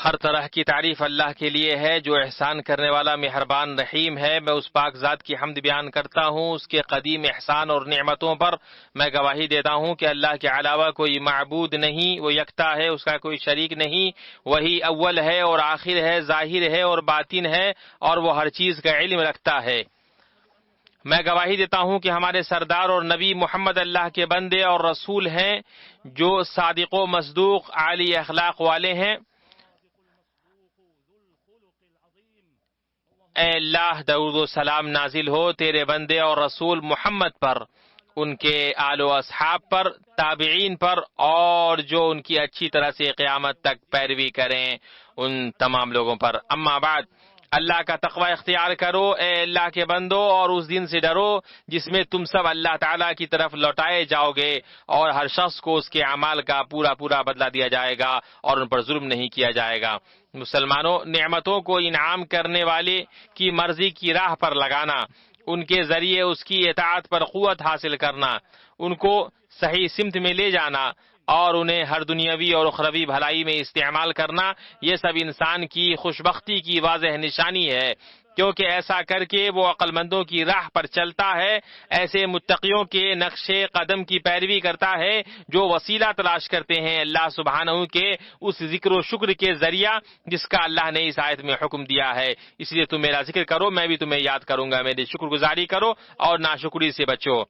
ہر طرح کی تعریف اللہ کے لیے ہے جو احسان کرنے والا مہربان رحیم ہے۔ میں اس پاک ذات کی حمد بیان کرتا ہوں، اس کے قدیم احسان اور نعمتوں پر میں گواہی دیتا ہوں کہ اللہ کے علاوہ کوئی معبود نہیں، وہ یکتا ہے، اس کا کوئی شریک نہیں، وہی اول ہے اور آخر ہے، ظاہر ہے اور باطن ہے، اور وہ ہر چیز کا علم رکھتا ہے۔ میں گواہی دیتا ہوں کہ ہمارے سردار اور نبی محمد اللہ کے بندے اور رسول ہیں جو صادق و مصدوق عالی اخلاق والے ہیں۔ اے اللہ، درود و سلام نازل ہو تیرے بندے اور رسول محمد پر، ان کے آل و اصحاب پر، تابعین پر، اور جو ان کی اچھی طرح سے قیامت تک پیروی کریں ان تمام لوگوں پر۔ اما بعد، اللہ کا تقوی اختیار کرو اے اللہ کے بندو، اور اس دن سے ڈرو جس میں تم سب اللہ تعالیٰ کی طرف لوٹائے جاؤ گے، اور ہر شخص کو اس کے اعمال کا پورا پورا بدلہ دیا جائے گا اور ان پر ظلم نہیں کیا جائے گا۔ مسلمانوں، نعمتوں کو انعام کرنے والے کی مرضی کی راہ پر لگانا، ان کے ذریعے اس کی اطاعت پر قوت حاصل کرنا، ان کو صحیح سمت میں لے جانا اور انہیں ہر دنیاوی اور اخروی بھلائی میں استعمال کرنا، یہ سب انسان کی خوشبختی کی واضح نشانی ہے، کیونکہ ایسا کر کے وہ عقل مندوں کی راہ پر چلتا ہے، ایسے متقیوں کے نقش قدم کی پیروی کرتا ہے جو وسیلہ تلاش کرتے ہیں اللہ سبحانہ کے اس ذکر و شکر کے ذریعہ جس کا اللہ نے اس آیت میں حکم دیا ہے۔ اس لیے تم میرا ذکر کرو، میں بھی تمہیں یاد کروں گا، میری شکر گزاری کرو اور ناشکری سے بچو۔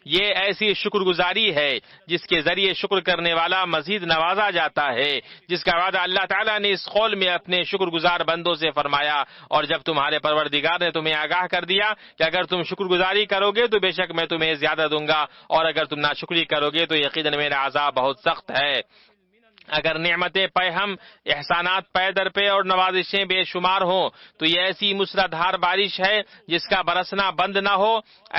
یہ ایسی شکر گزاری ہے جس کے ذریعے شکر کرنے والا مزید نوازا جاتا ہے، جس کا وعدہ اللہ تعالیٰ نے اس قول میں اپنے شکر گزار بندوں سے فرمایا، اور جب تمہارے پروردگار نے تمہیں آگاہ کر دیا کہ اگر تم شکر گزاری کرو گے تو بے شک میں تمہیں زیادہ دوں گا، اور اگر تم ناشکری کرو گے تو یقیناً میرا عذاب بہت سخت ہے۔ اگر نعمتیں پے ہم، احسانات پے در پہ اور نوازشیں بے شمار ہوں تو یہ ایسی مسلادھار بارش ہے جس کا برسنا بند نہ ہو،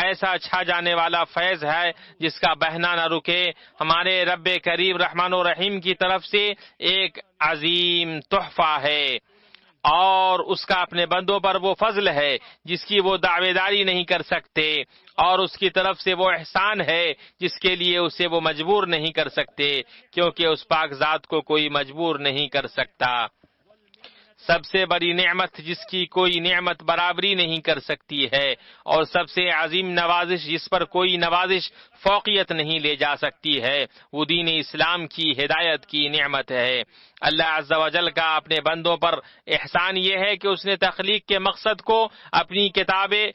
ایسا چھا جانے والا فیض ہے جس کا بہنا نہ رکے، ہمارے رب کریم رحمان و رحیم کی طرف سے ایک عظیم تحفہ ہے، اور اس کا اپنے بندوں پر وہ فضل ہے جس کی وہ دعوے داری نہیں کر سکتے، اور اس کی طرف سے وہ احسان ہے جس کے لیے اسے وہ مجبور نہیں کر سکتے، کیونکہ اس پاک ذات کو کوئی مجبور نہیں کر سکتا۔ سب سے بڑی نعمت جس کی کوئی نعمت برابری نہیں کر سکتی ہے، اور سب سے عظیم نوازش جس پر کوئی نوازش فوقیت نہیں لے جا سکتی ہے، وہ دین اسلام کی ہدایت کی نعمت ہے۔ اللہ عز و جل کا اپنے بندوں پر احسان یہ ہے کہ اس نے تخلیق کے مقصد کو اپنی کتابیں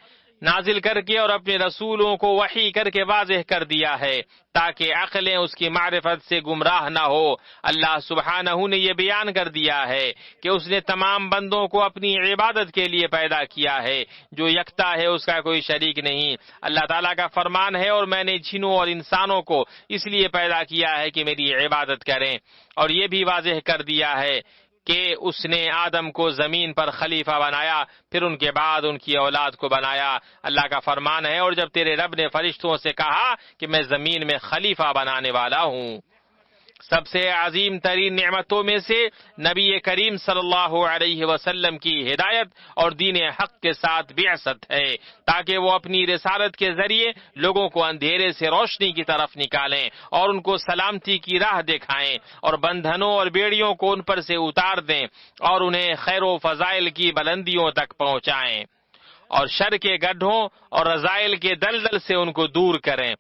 نازل کر کے اور اپنے رسولوں کو وحی کر کے واضح کر دیا ہے تاکہ عقلیں اس کی معرفت سے گمراہ نہ ہو۔ اللہ سبحانہ نے یہ بیان کر دیا ہے کہ اس نے تمام بندوں کو اپنی عبادت کے لیے پیدا کیا ہے، جو یکتا ہے، اس کا کوئی شریک نہیں۔ اللہ تعالیٰ کا فرمان ہے، اور میں نے جنوں اور انسانوں کو اس لیے پیدا کیا ہے کہ میری عبادت کریں، اور یہ بھی واضح کر دیا ہے کہ اس نے آدم کو زمین پر خلیفہ بنایا، پھر ان کے بعد ان کی اولاد کو بنایا۔ اللہ کا فرمان ہے، اور جب تیرے رب نے فرشتوں سے کہا کہ میں زمین میں خلیفہ بنانے والا ہوں۔ سب سے عظیم ترین نعمتوں میں سے نبی کریم صلی اللہ علیہ وسلم کی ہدایت اور دین حق کے ساتھ بعثت ہے، تاکہ وہ اپنی رسالت کے ذریعے لوگوں کو اندھیرے سے روشنی کی طرف نکالیں اور ان کو سلامتی کی راہ دکھائیں، اور بندھنوں اور بیڑیوں کو ان پر سے اتار دیں اور انہیں خیر و فضائل کی بلندیوں تک پہنچائیں، اور شر کے گڈھوں اور رذائل کے دلدل سے ان کو دور کریں،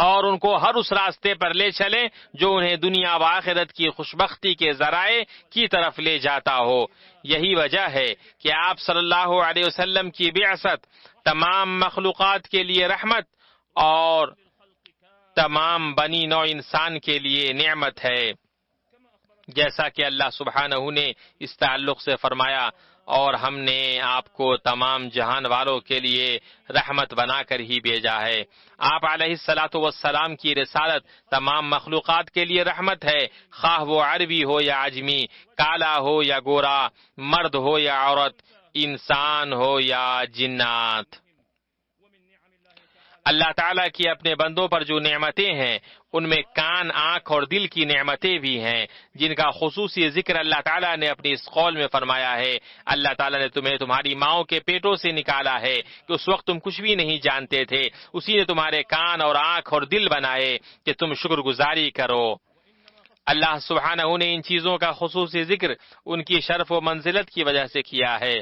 اور ان کو ہر اس راستے پر لے چلیں جو انہیں دنیا و آخرت کی خوشبختی کے ذرائع کی طرف لے جاتا ہو۔ یہی وجہ ہے کہ آپ صلی اللہ علیہ وسلم کی بعثت تمام مخلوقات کے لیے رحمت اور تمام بنی نوع انسان کے لیے نعمت ہے، جیسا کہ اللہ سبحانہ نے اس تعلق سے فرمایا، اور ہم نے آپ کو تمام جہان والوں کے لیے رحمت بنا کر ہی بھیجا ہے۔ آپ علیہ الصلاۃ والسلام کی رسالت تمام مخلوقات کے لیے رحمت ہے، خواہ وہ عربی ہو یا عجمی، کالا ہو یا گورا، مرد ہو یا عورت، انسان ہو یا جنات۔ اللہ تعالیٰ کی اپنے بندوں پر جو نعمتیں ہیں ان میں کان، آنکھ اور دل کی نعمتیں بھی ہیں، جن کا خصوصی ذکر اللہ تعالیٰ نے اپنی اس قول میں فرمایا ہے۔ اللہ تعالیٰ نے تمہیں تمہاری ماؤں کے پیٹوں سے نکالا ہے کہ اس وقت تم کچھ بھی نہیں جانتے تھے، اسی نے تمہارے کان اور آنکھ اور دل بنائے کہ تم شکر گزاری کرو۔ اللہ سبحانہ نے ان چیزوں کا خصوصی ذکر ان کی شرف و منزلت کی وجہ سے کیا ہے،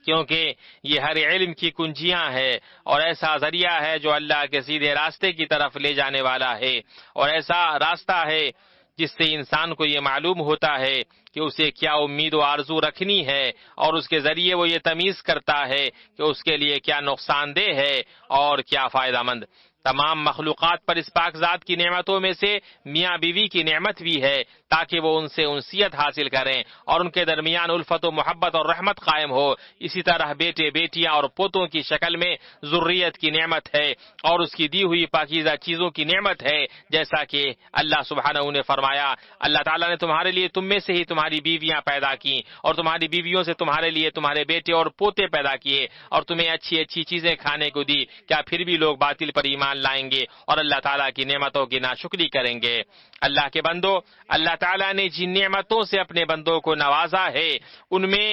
کیونکہ یہ ہر علم کی کنجیاں ہے اور ایسا ذریعہ ہے جو اللہ کے سیدھے راستے کی طرف لے جانے والا ہے، اور ایسا راستہ ہے جس سے انسان کو یہ معلوم ہوتا ہے کہ اسے کیا امید و آرزو رکھنی ہے، اور اس کے ذریعے وہ یہ تمیز کرتا ہے کہ اس کے لیے کیا نقصان دہ ہے اور کیا فائدہ مند۔ تمام مخلوقات پر اس پاک ذات کی نعمتوں میں سے میاں بیوی کی نعمت بھی ہے، تاکہ وہ ان سے انسیت حاصل کریں اور ان کے درمیان الفت و محبت اور رحمت قائم ہو۔ اسی طرح بیٹے بیٹیاں اور پوتوں کی شکل میں ذریت کی نعمت ہے اور اس کی دی ہوئی پاکیزہ چیزوں کی نعمت ہے، جیسا کہ اللہ سبحانہ نے فرمایا، اللہ تعالیٰ نے تمہارے لیے تم میں سے ہی تمہاری بیویاں پیدا کی اور تمہاری بیویوں سے تمہارے لیے تمہارے بیٹے اور پوتے پیدا کیے اور تمہیں اچھی اچھی چیزیں کھانے کو دی، کیا پھر بھی لوگ باطل پر ایمان لائیں گے اور اللہ تعالیٰ کی نعمتوں کی ناشکری کریں گے؟ اللہ کے بندو، اللہ تعالیٰ نے جن نعمتوں سے اپنے بندوں کو نوازا ہے ان میں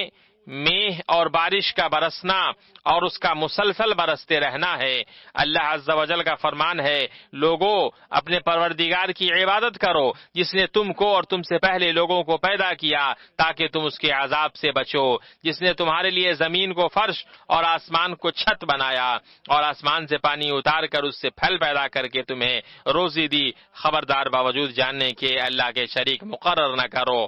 میہ اور بارش کا برسنا اور اس کا مسلسل برستے رہنا ہے۔ اللہ عز و جل کا فرمان ہے، لوگوں اپنے پروردگار کی عبادت کرو جس نے تم کو اور تم سے پہلے لوگوں کو پیدا کیا تاکہ تم اس کے عذاب سے بچو، جس نے تمہارے لیے زمین کو فرش اور آسمان کو چھت بنایا اور آسمان سے پانی اتار کر اس سے پھل پیدا کر کے تمہیں روزی دی، خبردار باوجود جاننے کے اللہ کے شریک مقرر نہ کرو۔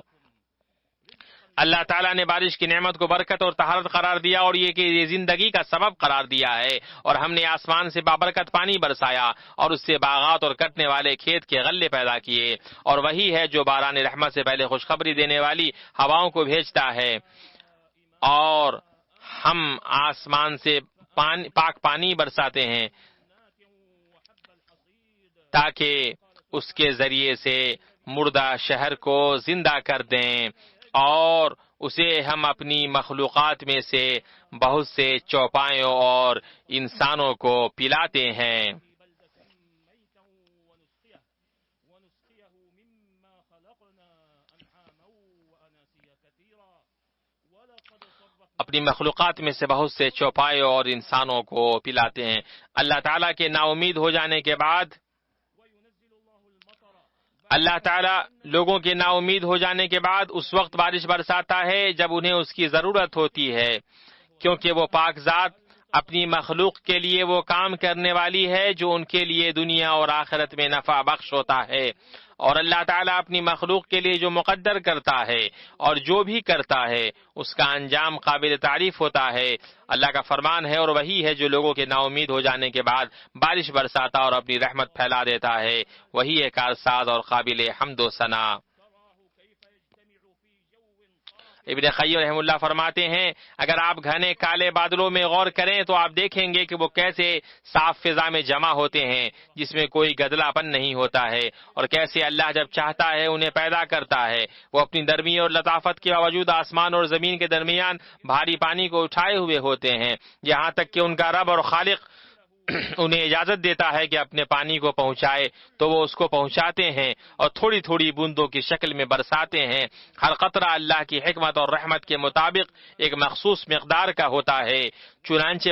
اللہ تعالیٰ نے بارش کی نعمت کو برکت اور طہارت قرار دیا اور یہ کہ یہ زندگی کا سبب قرار دیا ہے، اور ہم نے آسمان سے بابرکت پانی برسایا اور اس سے باغات اور کٹنے والے کھیت کے غلے پیدا کیے، اور وہی ہے جو باران رحمت سے پہلے خوشخبری دینے والی ہواؤں کو بھیجتا ہے، اور ہم آسمان سے پاک پانی برساتے ہیں تاکہ اس کے ذریعے سے مردہ شہر کو زندہ کر دیں، اور اسے ہم اپنی مخلوقات میں سے بہت سے چوپایوں اور انسانوں کو پلاتے ہیں۔ اپنی مخلوقات میں سے بہت سے چوپایوں اور انسانوں کو پلاتے ہیں۔ اللہ تعالیٰ کے نا امید ہو جانے کے بعد، اللہ تعالیٰ لوگوں کے نا امید ہو جانے کے بعد اس وقت بارش برساتا ہے جب انہیں اس کی ضرورت ہوتی ہے، کیونکہ وہ پاک ذات اپنی مخلوق کے لیے وہ کام کرنے والی ہے جو ان کے لیے دنیا اور آخرت میں نفع بخش ہوتا ہے، اور اللہ تعالیٰ اپنی مخلوق کے لیے جو مقدر کرتا ہے اور جو بھی کرتا ہے اس کا انجام قابل تعریف ہوتا ہے۔ اللہ کا فرمان ہے، اور وہی ہے جو لوگوں کے نا امید ہو جانے کے بعد بارش برساتا اور اپنی رحمت پھیلا دیتا ہے، وہی ہے کارساز اور قابل حمد و ثنا۔ ابن قیم رحم اللہ فرماتے ہیں، اگر آپ گھنے کالے بادلوں میں غور کریں تو آپ دیکھیں گے کہ وہ کیسے صاف فضا میں جمع ہوتے ہیں جس میں کوئی گدلا پن نہیں ہوتا ہے، اور کیسے اللہ جب چاہتا ہے انہیں پیدا کرتا ہے۔ وہ اپنی نرمی اور لطافت کے باوجود آسمان اور زمین کے درمیان بھاری پانی کو اٹھائے ہوئے ہوتے ہیں، یہاں تک کہ ان کا رب اور خالق انہیں اجازت دیتا ہے کہ اپنے پانی کو پہنچائے تو وہ اس کو پہنچاتے ہیں اور تھوڑی تھوڑی بوندوں کی شکل میں برساتے ہیں۔ ہر قطرہ اللہ کی حکمت اور رحمت کے مطابق ایک مخصوص مقدار کا ہوتا ہے، چنانچہ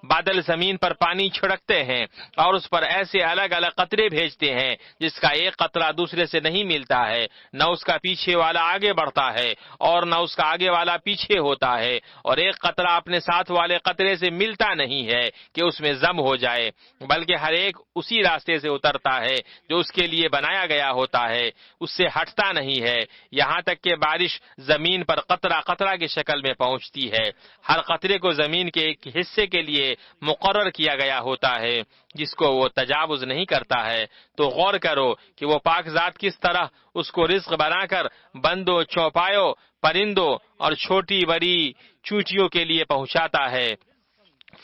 بادل زمین پر پانی چھڑکتے ہیں اور اس پر ایسے الگ الگ قطرے بھیجتے ہیں جس کا ایک قطرہ دوسرے سے نہیں ملتا ہے، نہ اس کا پیچھے والا آگے بڑھتا ہے اور نہ اس کا آگے والا پیچھے ہوتا ہے، اور ایک قطرہ اپنے ساتھ والے قطرے سے ملتا نہیں ہے کہ اس میں ضم ہو جائے، بلکہ ہر ایک اسی راستے سے اترتا ہے جو اس کے لیے بنایا گیا ہوتا ہے، اس سے ہٹتا نہیں ہے، یہاں تک کہ بارش زمین پر قطرہ قطرہ کی شکل میں پہنچتی ہے۔ ہر قطرے کو زمین کے ایک حصے کے لیے مقرر کیا گیا ہوتا ہے جس کو وہ تجاوز نہیں کرتا ہے۔ تو غور کرو کہ وہ پاک ذات کس طرح اس کو رزق بنا کر بندوں، چوپایوں، پرندوں اور چھوٹی بڑی چونٹیوں کے لیے پہنچاتا ہے۔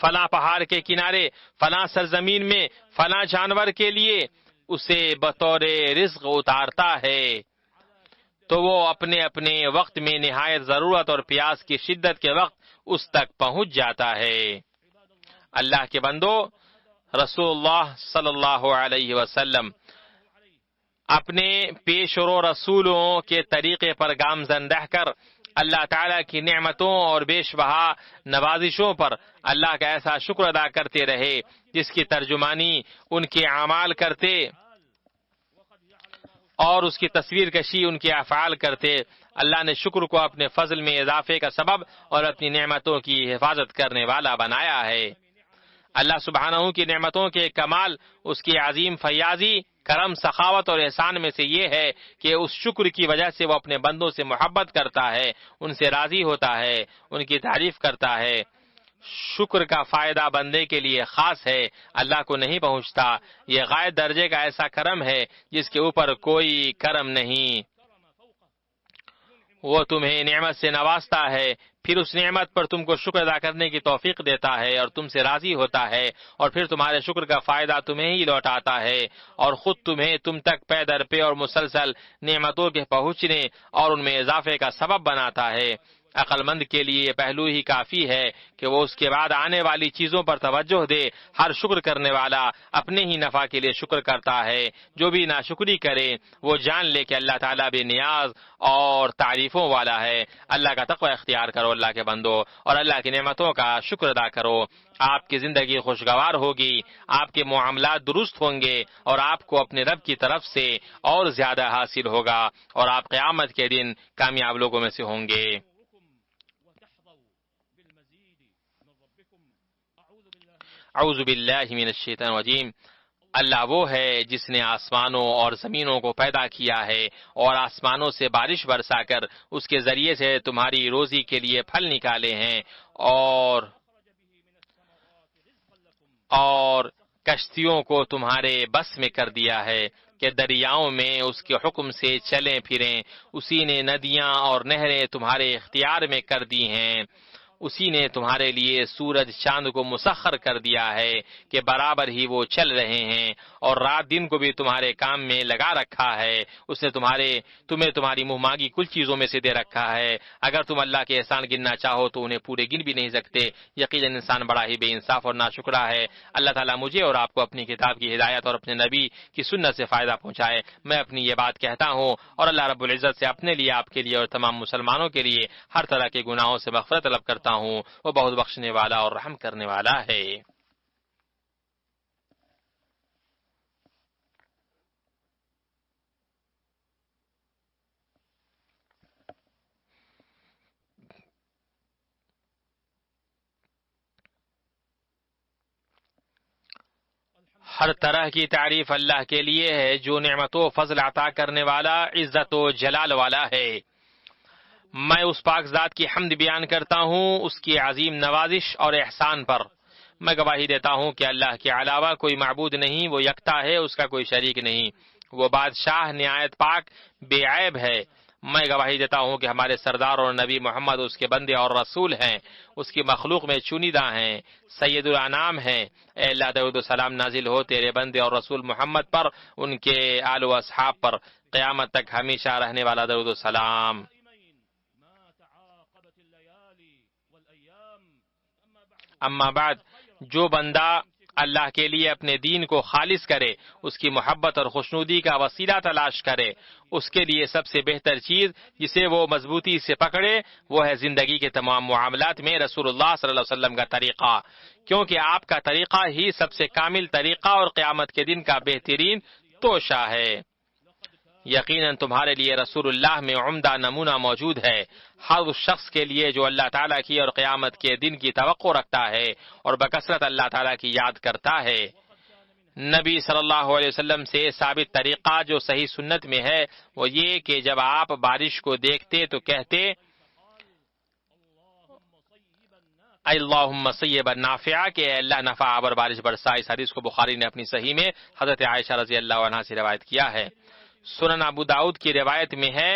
فلاں پہاڑ کے کنارے، فلاں سرزمین میں فلاں جانور کے لیے اسے بطور رزق اتارتا ہے، تو وہ اپنے اپنے وقت میں نہایت ضرورت اور پیاس کی شدت کے وقت اس تک پہنچ جاتا ہے۔ اللہ کے بندو، رسول اللہ صلی اللہ علیہ وسلم اپنے پیشرو رسولوں کے طریقے پر گامزن رہ کر اللہ تعالیٰ کی نعمتوں اور بیش بہا نوازشوں پر اللہ کا ایسا شکر ادا کرتے رہے جس کی ترجمانی ان کے اعمال کرتے اور اس کی تصویر کشی ان کے افعال کرتے، اللہ نے شکر کو اپنے فضل میں اضافے کا سبب اور اپنی نعمتوں کی حفاظت کرنے والا بنایا ہے۔ اللہ سبحانہ کی نعمتوں کے کمال، اس کی عظیم فیاضی، کرم، سخاوت اور احسان میں سے یہ ہے کہ اس شکر کی وجہ سے وہ اپنے بندوں سے محبت کرتا ہے، ان سے راضی ہوتا ہے، ان کی تعریف کرتا ہے۔ شکر کا فائدہ بندے کے لیے خاص ہے، اللہ کو نہیں پہنچتا۔ یہ غائب درجے کا ایسا کرم ہے جس کے اوپر کوئی کرم نہیں۔ وہ تمہیں نعمت سے نوازتا ہے، پھر اس نعمت پر تم کو شکر ادا کرنے کی توفیق دیتا ہے اور تم سے راضی ہوتا ہے، اور پھر تمہارے شکر کا فائدہ تمہیں ہی لوٹاتا ہے، اور خود تمہیں تم تک پے در پے اور مسلسل نعمتوں کے پہنچنے اور ان میں اضافے کا سبب بناتا ہے۔ عقل مند کے لیے یہ پہلو ہی کافی ہے کہ وہ اس کے بعد آنے والی چیزوں پر توجہ دے۔ ہر شکر کرنے والا اپنے ہی نفع کے لیے شکر کرتا ہے، جو بھی ناشکری کرے وہ جان لے کہ اللہ تعالیٰ بے نیاز اور تعریفوں والا ہے۔ اللہ کا تقوی اختیار کرو اللہ کے بندو، اور اللہ کی نعمتوں کا شکر ادا کرو۔ آپ کی زندگی خوشگوار ہوگی، آپ کے معاملات درست ہوں گے، اور آپ کو اپنے رب کی طرف سے اور زیادہ حاصل ہوگا، اور آپ قیامت کے دن کامیاب لوگوں میں سے ہوں گے۔ اعوذ باللہ من الشیطان الرجیم۔ اللہ وہ ہے جس نے آسمانوں اور زمینوں کو پیدا کیا ہے اور آسمانوں سے بارش برسا کر اس کے ذریعے سے تمہاری روزی کے لیے پھل نکالے ہیں، اور کشتیوں کو تمہارے بس میں کر دیا ہے کہ دریاؤں میں اس کے حکم سے چلیں پھریں۔ اسی نے ندیاں اور نہریں تمہارے اختیار میں کر دی ہیں۔ اسی نے تمہارے لیے سورج چاند کو مسخر کر دیا ہے کہ برابر ہی وہ چل رہے ہیں، اور رات دن کو بھی تمہارے کام میں لگا رکھا ہے۔ اس نے تمہیں تمہاری منہ مانگی کل چیزوں میں سے دے رکھا ہے۔ اگر تم اللہ کے احسان گننا چاہو تو انہیں پورے گن بھی نہیں سکتے۔ یقیناً انسان بڑا ہی بے انصاف اور ناشکرا ہے۔ اللہ تعالیٰ مجھے اور آپ کو اپنی کتاب کی ہدایت اور اپنے نبی کی سنت سے فائدہ پہنچائے۔ میں اپنی یہ بات کہتا ہوں اور اللہ رب العزت سے اپنے لیے، آپ کے لیے اور تمام مسلمانوں کے لیے ہر طرح کے گناہوں سے مغفرت طلب کرتا ہوں۔ وہ بہت بخشنے والا اور رحم کرنے والا ہے۔ ہر طرح کی تعریف اللہ کے لیے ہے جو نعمت و فضل عطا کرنے والا، عزت و جلال والا ہے۔ میں اس پاک ذات کی حمد بیان کرتا ہوں اس کی عظیم نوازش اور احسان پر۔ میں گواہی دیتا ہوں کہ اللہ کے علاوہ کوئی معبود نہیں، وہ یکتا ہے، اس کا کوئی شریک نہیں۔ وہ بادشاہ نہایت پاک بے عیب ہے۔ میں گواہی دیتا ہوں کہ ہمارے سردار اور نبی محمد اس کے بندے اور رسول ہیں، اس کی مخلوق میں چنیدہ ہیں، سید الانام ہیں۔ اے اللہ، درود و سلام نازل ہو تیرے بندے اور رسول محمد پر، ان کے آل و اصحاب پر، قیامت تک ہمیشہ رہنے والا درود و سلام۔ اما بعد، جو بندہ اللہ کے لیے اپنے دین کو خالص کرے، اس کی محبت اور خوشنودی کا وسیلہ تلاش کرے، اس کے لیے سب سے بہتر چیز جسے وہ مضبوطی سے پکڑے وہ ہے زندگی کے تمام معاملات میں رسول اللہ صلی اللہ علیہ وسلم کا طریقہ، کیونکہ آپ کا طریقہ ہی سب سے کامل طریقہ اور قیامت کے دن کا بہترین توشہ ہے۔ یقیناً تمہارے لیے رسول اللہ میں عمدہ نمونہ موجود ہے، ہر اس شخص کے لیے جو اللہ تعالیٰ کی اور قیامت کے دن کی توقع رکھتا ہے اور بکثرت اللہ تعالیٰ کی یاد کرتا ہے۔ نبی صلی اللہ علیہ وسلم سے ثابت طریقہ جو صحیح سنت میں ہے وہ یہ کہ جب آپ بارش کو دیکھتے تو کہتے اللہم صیبا نافعا، کہ اے اللہ نفع آور بارش برسا۔ اس حدیث کو بخاری نے اپنی صحیح میں حضرت عائشہ رضی اللہ عنہا سے روایت کیا ہے۔ سنن ابو داؤد کی روایت میں ہے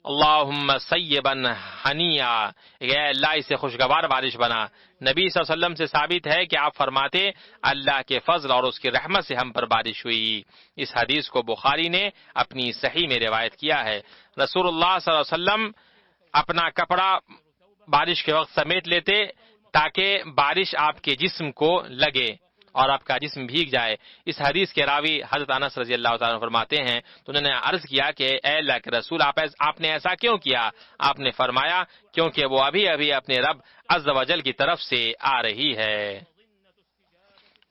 اللہم صیبا ہنیا، اے اللہ اسے خوشگوار بارش بنا۔ نبی صلی اللہ علیہ وسلم سے ثابت ہے کہ آپ فرماتے اللہ کے فضل اور اس کی رحمت سے ہم پر بارش ہوئی۔ اس حدیث کو بخاری نے اپنی صحیح میں روایت کیا ہے۔ رسول اللہ صلی اللہ علیہ وسلم اپنا کپڑا بارش کے وقت سمیٹ لیتے تاکہ بارش آپ کے جسم کو لگے اور آپ کا جسم بھیگ جائے۔ اس حدیث کے راوی حضرت انس رضی اللہ تعالیٰ عنہ فرماتے ہیں تو انہوں نے عرض کیا کہ اے اللہ کے رسول، آپ نے ایسا کیوں کیا؟ آپ نے فرمایا کیونکہ وہ ابھی ابھی اپنے رب عز و جل کی طرف سے آ رہی ہے۔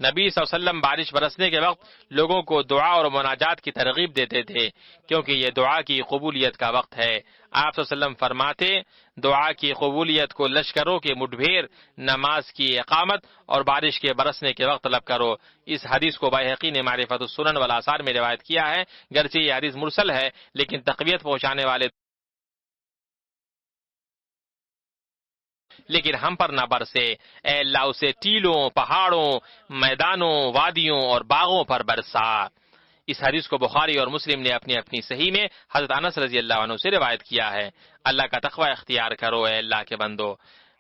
نبی صلی اللہ علیہ وسلم بارش برسنے کے وقت لوگوں کو دعا اور مناجات کی ترغیب دیتے تھے، کیونکہ یہ دعا کی قبولیت کا وقت ہے۔ آپ صلی اللہ علیہ وسلم فرماتے، دعا کی قبولیت کو لشکروں کے مٹبھیر، نماز کی اقامت اور بارش کے برسنے کے وقت طلب کرو۔ اس حدیث کو بیہقی نے معرفت السنن والآثار میں روایت کیا ہے، گرچہ یہ حدیث مرسل ہے لیکن تقویت پہنچانے والے لیکن ہم پر نہ برسے، اے اللہ اسے ٹیلوں، پہاڑوں، میدانوں، وادیوں اور باغوں پر برسا۔ اس حدیث کو بخاری اور مسلم نے اپنی اپنی صحیح میں حضرت انس رضی اللہ عنہ سے روایت کیا ہے۔ اللہ کا تقوی اختیار کرو اے اللہ کے بندو،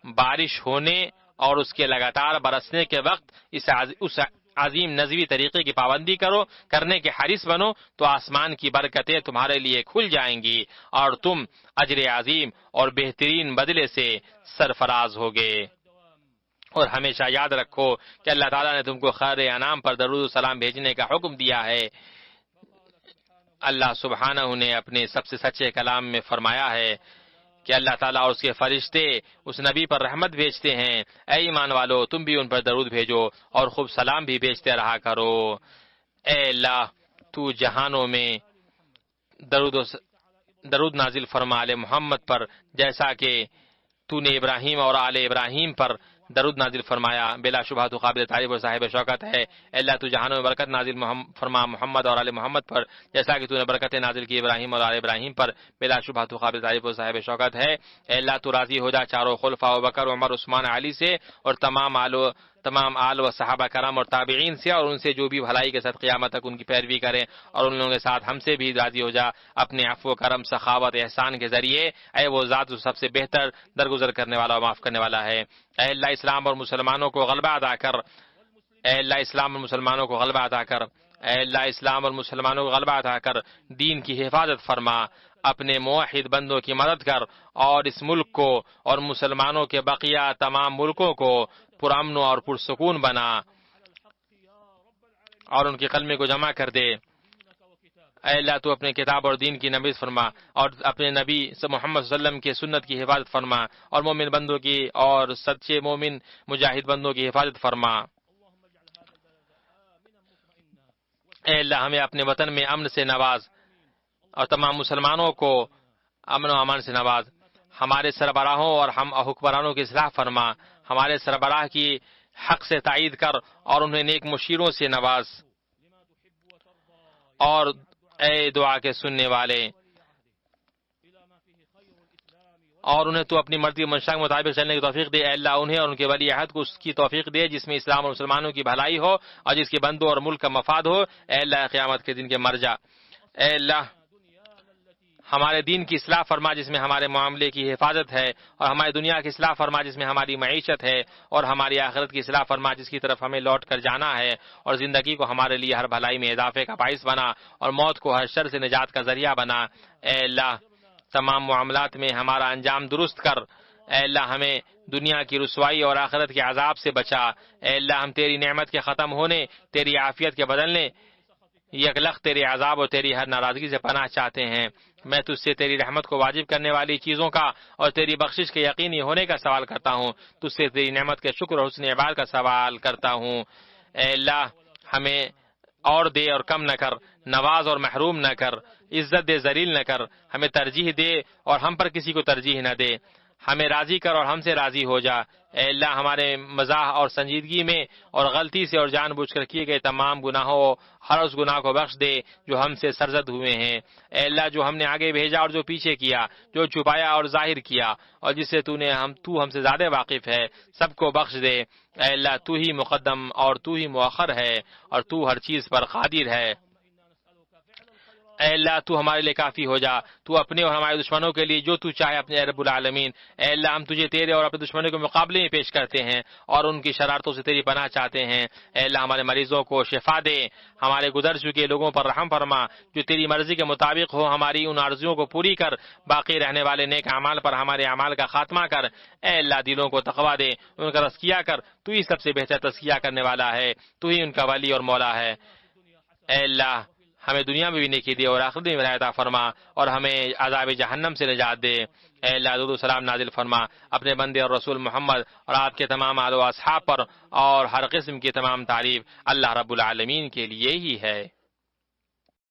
بارش ہونے اور اس کے لگاتار برسنے کے وقت اس عظیم نظوی طریقے کی پابندی کرنے کے حریص بنو تو آسمان کی برکتیں تمہارے لیے کھل جائیں گی اور تم اجر عظیم اور بہترین بدلے سے سرفراز ہوگے۔ اور ہمیشہ یاد رکھو کہ اللہ تعالیٰ نے تم کو خیر انعام پر درود و سلام بھیجنے کا حکم دیا ہے۔ اللہ سبحانہ نے اپنے سب سے سچے کلام میں فرمایا ہے کہ اللہ تعالیٰ اور اس کے فرشتے اس نبی پر رحمت بھیجتے ہیں، اے ایمان والو تم بھی ان پر درود بھیجو اور خوب سلام بھی بھیجتے رہا کرو۔ اے اللہ تو جہانوں میں درود نازل فرما آل محمد پر، جیسا کہ تو نے ابراہیم اور آل ابراہیم پر درود نازل فرمایا، بلا شبہ تو قابل تعریف اور صاحب شوکت ہے۔ اے اللہ تو جہانوں میں برکت نازل فرما محمد اور آل محمد پر، جیسا کہ تو نے برکت نازل کی ابراہیم اور آل ابراہیم پر، بلا شبہ تو قابل تعریف اور صاحب شوکت ہے۔ اے اللہ تو راضی ہو جا چاروں خلفاء ابوبکر، عمر، عثمان، علی سے اور تمام آل و صحابہ کرام اور تابعین سے، اور ان سے جو بھی بھلائی کے ساتھ قیامت تک ان کی پیروی کریں، اور ان لوگوں کے ساتھ ہم سے بھی راضی ہو جا اپنے عفو کرم سخاوت احسان کے ذریعے۔ اے وہ ذات جو سب سے بہتر درگزر کرنے والا اور معاف کرنے والا ہے۔ اے اللہ اسلام اور مسلمانوں کو غلبہ عطا کر، اے اللہ اسلام اور مسلمانوں کو غلبہ عطا کر، اے اللہ اسلام اور مسلمانوں کو غلبہ عطا کر، دین کی حفاظت فرما، اپنے موحد بندوں کی مدد کر، اور اس ملک کو اور مسلمانوں کے بقیہ تمام ملکوں کو پرامن اور پرسکون بنا اور ان کے کلمے کو جمع کر دے۔ اے اللہ تو اپنے کتاب اور دین کی نبیذ فرما اور اپنے نبی محمد صلی اللہ علیہ وسلم کے سنت کی حفاظت فرما، اور مومن بندوں کی اور سچے مومن مجاہد بندوں کی حفاظت فرما۔ اے اللہ ہمیں اپنے وطن میں امن سے نواز اور تمام مسلمانوں کو امن و امان سے نواز، ہمارے سربراہوں اور ہم حکمرانوں کی اصلاح فرما، ہمارے سربراہ کی حق سے تائید کر اور انہیں نیک مشیروں سے نواز، اور اے دعا کے سننے والے، اور انہیں تو اپنی مرضی و منشا کے مطابق چلنے کی توفیق دے۔ اے اللہ انہیں اور ان کے ولی عہد کو اس کی توفیق دے جس میں اسلام اور مسلمانوں کی بھلائی ہو اور جس کے بندوں اور ملک کا مفاد ہو۔ اے اللہ قیامت کے دن کے مرجع، اے اللہ ہمارے دین کی اصلاح فرما جس میں ہمارے معاملے کی حفاظت ہے، اور ہماری دنیا کی اصلاح فرما جس میں ہماری معیشت ہے، اور ہماری آخرت کی اصلاح فرما جس کی طرف ہمیں لوٹ کر جانا ہے، اور زندگی کو ہمارے لیے ہر بھلائی میں اضافے کا باعث بنا اور موت کو ہر شر سے نجات کا ذریعہ بنا۔ اے اللہ تمام معاملات میں ہمارا انجام درست کر۔ اے اللہ ہمیں دنیا کی رسوائی اور آخرت کے عذاب سے بچا۔ اے اللہ ہم تیری نعمت کے ختم ہونے، تیری عافیت کے بدلنے، یکلخ تیرے عذاب اور تیری ہر ناراضگی سے پناہ چاہتے ہیں۔ میں تجھ سے تیری رحمت کو واجب کرنے والی چیزوں کا اور تیری بخشش کے یقینی ہونے کا سوال کرتا ہوں، تجھ سے تیری نعمت کے شکر اور حسن عبادت کا سوال کرتا ہوں۔ اے اللہ ہمیں اور دے اور کم نہ کر، نواز اور محروم نہ کر، عزت دے ذلیل نہ کر، ہمیں ترجیح دے اور ہم پر کسی کو ترجیح نہ دے، ہمیں راضی کر اور ہم سے راضی ہو جا۔ اے اللہ ہمارے مزاح اور سنجیدگی میں اور غلطی سے اور جان بوجھ کر کیے گئے تمام گناہوں، ہر اس گناہ کو بخش دے جو ہم سے سرزد ہوئے ہیں۔ اے اللہ جو ہم نے آگے بھیجا اور جو پیچھے کیا، جو چھپایا اور ظاہر کیا، اور جس سے تو ہم سے زیادہ واقف ہے، سب کو بخش دے۔ اے اللہ تو ہی مقدم اور تو ہی مؤخر ہے اور تو ہر چیز پر قادر ہے۔ اے اللہ تو ہمارے لیے کافی ہو جا، تو اپنے اور ہمارے دشمنوں کے لیے جو تو چاہے اپنے رب العالمین۔ اے اللہ ہم تجھے تیرے اور اپنے دشمنوں کے مقابلے میں پیش کرتے ہیں اور ان کی شرارتوں سے تیری پناہ چاہتے ہیں۔ اے اللہ ہمارے مریضوں کو شفا دے، ہمارے گزر چکے لوگوں پر رحم فرما، جو تیری مرضی کے مطابق ہو ہماری ان آرزوؤں کو پوری کر، باقی رہنے والے نیک اعمال پر ہمارے اعمال کا خاتمہ کر۔ اے اللہ دلوں کو تقویٰ دے، ان کا تزکیہ کر، تو ہی سب سے بہتر تزکیہ کرنے والا ہے، تو ہی ان کا ولی اور مولا ہے۔ اے اللہ ہمیں دنیا میں بھی نیکی دے اور آخرت میں بھی عطا فرما، اور ہمیں عذاب جہنم سے نجات دے۔ اے اللہ درود و سلام نازل فرما اپنے بندے اور رسول محمد اور آپ کے تمام آل و اصحاب پر، اور ہر قسم کی تمام تعریف اللہ رب العالمین کے لیے ہی ہے۔